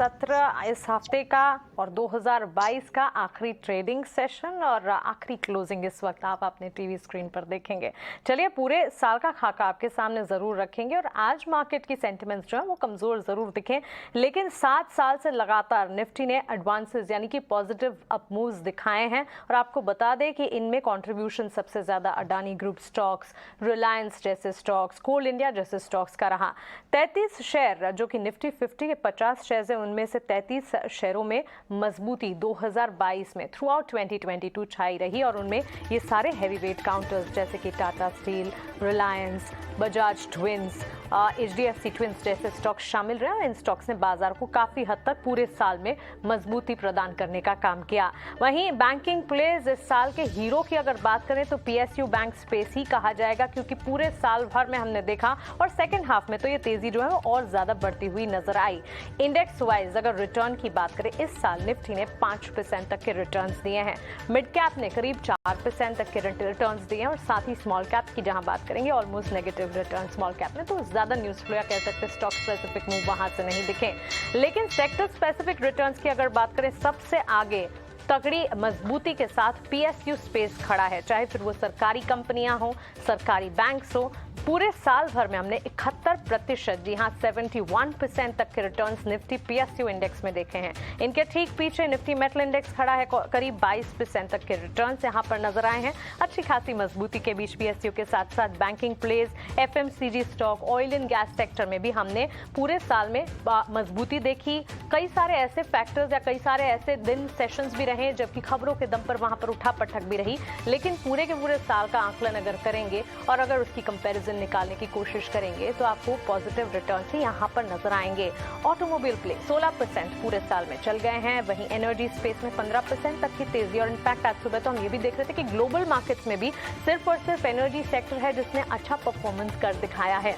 सत्र इस हफ्ते का और 2022 का आखिरी ट्रेडिंग सेशन और आखिरी क्लोजिंग इस वक्त आप अपने टीवी स्क्रीन पर देखेंगे। चलिए पूरे साल का खाका आपके सामने जरूर रखेंगे और आज मार्केट की सेंटिमेंट्स जो है वो कमजोर जरूर दिखे, लेकिन 7 साल से लगातार निफ्टी ने एडवांसेस यानी कि पॉजिटिव अप मूव्स दिखाए हैं। और आपको बता दें कि इनमें कंट्रीब्यूशन सबसे ज्यादा अडानी ग्रुप स्टॉक्स, रिलायंस जैसे स्टॉक्स, कोल इंडिया जैसे स्टॉक्स का रहा। 33 शेयर जो कि निफ्टी 50 के 50 शेयर है, उनमें से 33 शेयरों में मजबूती 2022 में थ्रू आउट 2022 छाई रही और उनमें ये सारे हैवी वेट काउंटर्स जैसे कि Tata steel, Reliance, Bajaj twins, HDFC twins जैसे स्टॉक्स शामिल रहे और इन स्टॉक्स ने बाजार को काफी हद तक पूरे साल में मजबूती प्रदान करने का काम किया। वहीं बैंकिंग प्लेज इस साल के हीरो की अगर बात करें तो पीएसयू बैंक स्पेस ही कहा जाएगा, क्योंकि पूरे साल भर में हमने देखा और सेकेंड हाफ में तो ये तेजी जो है वो और ज्यादा बढ़ती हुई नजर आई। इंडेक्स वाइज अगर रिटर्न की बात करें, इस साल निफ्टी ने 5% तक के रिटर्न्स दिए हैं, मिड कैप ने करीब 4% तक के रिटर्न्स दिए हैं और साथ ही स्मॉल कैप की जहां बात करेंगे almost negative return small cap में, तो ज्यादा न्यूज फ्लो या कह सकते स्टॉक स्पेसिफिक मूव वहां से नहीं दिखे। लेकिन सेक्टर स्पेसिफिक रिटर्न्स की अगर बात करें, सबसे आगे तगड़ी मजबूती के साथ पीएसयू स्पेस खड़ा है, चाहे फिर वो सरकारी कंपनियां हो, सरकारी बैंक्स हो। पूरे साल भर में हमने 71%, जी हाँ 71% तक के रिटर्न्स निफ्टी पीएसयू इंडेक्स में देखे हैं। इनके ठीक पीछे निफ्टी मेटल इंडेक्स खड़ा है, करीब 22% तक के रिटर्न्स यहां पर नजर आए हैं। अच्छी खासी मजबूती के बीच पीएसयू के साथ साथ banking plays, FMCG stock, oil and gas sector में भी हमने पूरे साल में मजबूती देखी। कई सारे ऐसे फैक्टर्स या कई सारे ऐसे दिन सेशंस भी रहे जबकि खबरों के दम पर वहां पर उठा पटक भी रही, लेकिन पूरे के पूरे साल का आंकलन अगर करेंगे और अगर उसकी कंपैरिजन निकालने की कोशिश करेंगे तो आपको पॉजिटिव रिटर्न ही यहां पर नजर आएंगे। ऑटोमोबाइल प्ले 16% पूरे साल में चल गए हैं, वहीं एनर्जी स्पेस में 15% तक की तेजी। और इनफैक्ट आज सुबह तो हम ये भी देख रहे थे कि ग्लोबल मार्केट्स में भी सिर्फ और सिर्फ एनर्जी सेक्टर है जिसने अच्छा परफॉर्मेंस कर दिखाया है।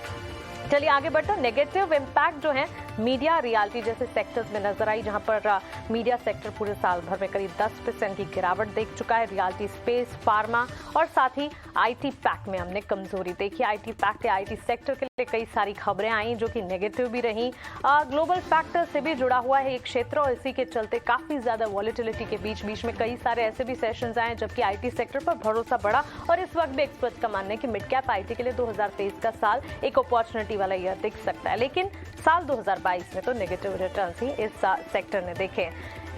चलिए आगे बढ़ते हैं। नेगेटिव इंपैक्ट जो है मीडिया रियलिटी जैसे सेक्टर्स में नजर आई, जहां पर मीडिया सेक्टर पूरे साल भर में करीब 10% की गिरावट देख चुका है। रियलिटी स्पेस, फार्मा और साथ ही आईटी पैक में हमने कमजोरी देखी। आईटी पैक या आईटी सेक्टर के लिए कई सारी खबरें आई जो कि नेगेटिव भी रही। ग्लोबल फैक्टर से भी जुड़ा हुआ है एक क्षेत्र और इसी के चलते काफी ज्यादा वॉलेटिलिटी के बीच बीच में कई सारे ऐसे भी सेशंस आए जबकि आईटी सेक्टर पर भरोसा बढ़ा। और इस वक्त भी एक्सपर्ट्स का मानना है कि मिड कैप आईटी के लिए 2023 का साल एक अपॉर्चुनिटी वाला ईयर दिख सकता है, लेकिन साल 2022 में तो नेगेटिव रिटर्न्स ही इस सेक्टर ने देखे।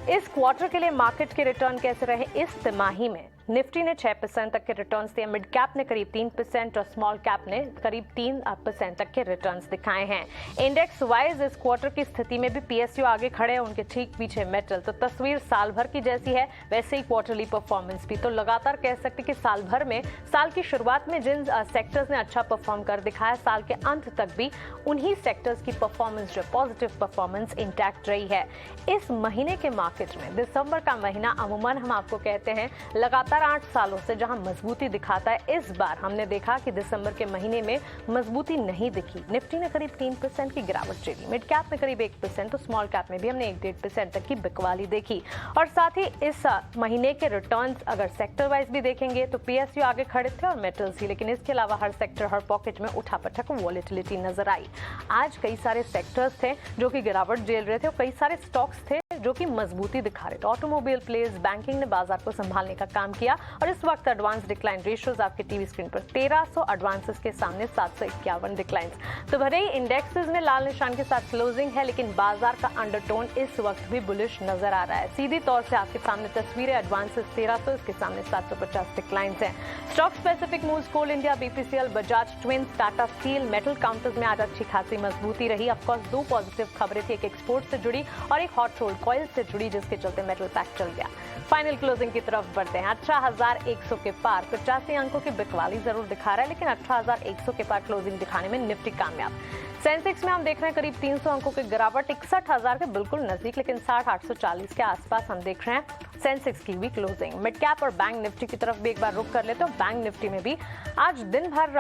इस क्वार्टर के लिए मार्केट के रिटर्न कैसे रहे? इस तिमाही में निफ्टी ने 6% तक के रिटर्न्स दिए, मिड कैप ने करीब 3% और स्मॉल कैप ने करीब 3% तक के रिटर्न्स दिखाए हैं। इंडेक्स वाइज इस क्वार्टर की स्थिति में भी पीएसयू आगे खड़े हैं, उनके ठीक पीछे मेटल। तो तस्वीर साल भर की जैसी है वैसे ही क्वार्टरली परफॉर्मेंस भी। तो लगातार कह सकते कि साल भर में, साल की शुरुआत में जिन सेक्टर्स ने अच्छा परफॉर्म कर दिखाया, साल के अंत तक भी उन्हीं सेक्टर्स की परफॉर्मेंस जो पॉजिटिव परफॉर्मेंस इंटैक्ट रही है। इस महीने के मार्केट में दिसंबर का महीना अमूमन हम आपको कहते हैं लगातार 8 सालों से जहां मजबूती दिखाता है, इस बार हमने देखा कि दिसंबर के महीने में मजबूती नहीं दिखी। निफ्टी ने करीब 3% की गिरावट झेली, मिड कैप में करीब 1%, तो स्मॉल कैप में भी हमने 1-1.5% तक की बिकवाली देखी। और साथ ही इस महीने के रिटर्न्स अगर सेक्टर वाइज भी देखेंगे तो पीएसयू आगे खड़े थे और मेटल्स ही, लेकिन इसके अलावा हर सेक्टर, हर पॉकेट में उठापटक वॉलेटिलिटी नजर आई। आज कई सारे सेक्टर्स थे जो कि गिरावट झेल रहे थे और कई सारे स्टॉक्स थे जो कि मजबूती दिखा रहे थे। ऑटोमोबाइल प्लेस, बैंकिंग ने बाजार को संभालने का काम किया और इस वक्त एडवांस डिक्लाइन रेशियोज आपके टीवी स्क्रीन पर 1300 एडवांसेस के सामने 751 डिक्लाइंस। तो भले ही इंडेक्सेस में लाल निशान के साथ क्लोजिंग है, लेकिन बाजार का अंडरटोन इस वक्त भी बुलिश नजर आ रहा है। सीधी तौर से आपके सामने तस्वीरें एडवांसेस 1300, इसके सामने 750 डिक्लाइंस हैं। Stock specific moves, Coal India, BPCL, Bajaj twins, Tata steel, metal counters में आज अच्छी खासी मजबूती रही। ऑफकोर्स 2 पॉजिटिव खबरें थी, एक एक्सपोर्ट से जुड़ी और एक हॉट रोल्ड कॉइल से जुड़ी, जिसके चलते मेटल पैक चल गया। फाइनल क्लोजिंग की तरफ बढ़ते हैं। 18,100 के पार 85 अंकों की बिकवाली जरूर दिखा रहा है, लेकिन 18,100 के पार क्लोजिंग दिखाने में निफ्टी कामयाब। सेंसेक्स में हम देख रहे हैं करीब 300 अंकों की गिरावट, 61,000 के बिल्कुल नजदीक, लेकिन 60,840 के आसपास हम देख रहे हैं सेंसेक्स की भी क्लोजिंग। मिड कैप और बैंक निफ्टी की तरफ भी एक बार रुक कर लेते हैं। बैंक निफ्टी में भी आज दिन भर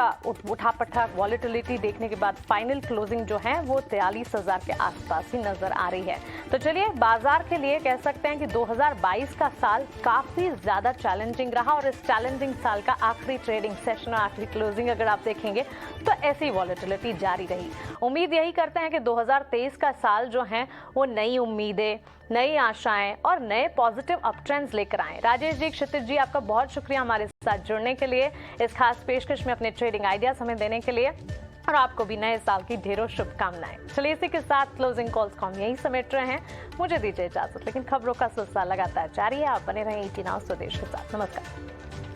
उठापटक वॉलेटिलिटी देखने के बाद फाइनल क्लोजिंग जो है वो 43,000 के आसपास ही नजर आ रही है। तो चलिए बाजार के लिए कह सकते हैं कि 2022 का साल काफी ज्यादा चैलेंजिंग रहा और इस चैलेंजिंग साल का आखिरी ट्रेडिंग सेशन और आखिरी क्लोजिंग अगर आप देखेंगे तो ऐसी वॉलेटिलिटी जारी रही। उम्मीद यही करते हैं कि 2023 का साल जो है वो नई उम्मीदें, नई आशाएं और नए पॉजिटिव अप ट्रेंड्स लेकर आए। राजेश जी, क्षितिज जी, आपका बहुत शुक्रिया हमारे साथ जुड़ने के लिए, इस खास पेशकश में अपने ट्रेडिंग आइडियाज हमें देने के लिए, और आपको भी नए साल की ढेरों शुभकामनाएं। चलिए इसी के साथ क्लोजिंग कॉल्स को हम यही समेट रहे हैं। मुझे दीजिए इजाजत, लेकिन खबरों का सिलसिला लगातार जारी है। आप बने रहें 18 स्वदेश के साथ। नमस्कार।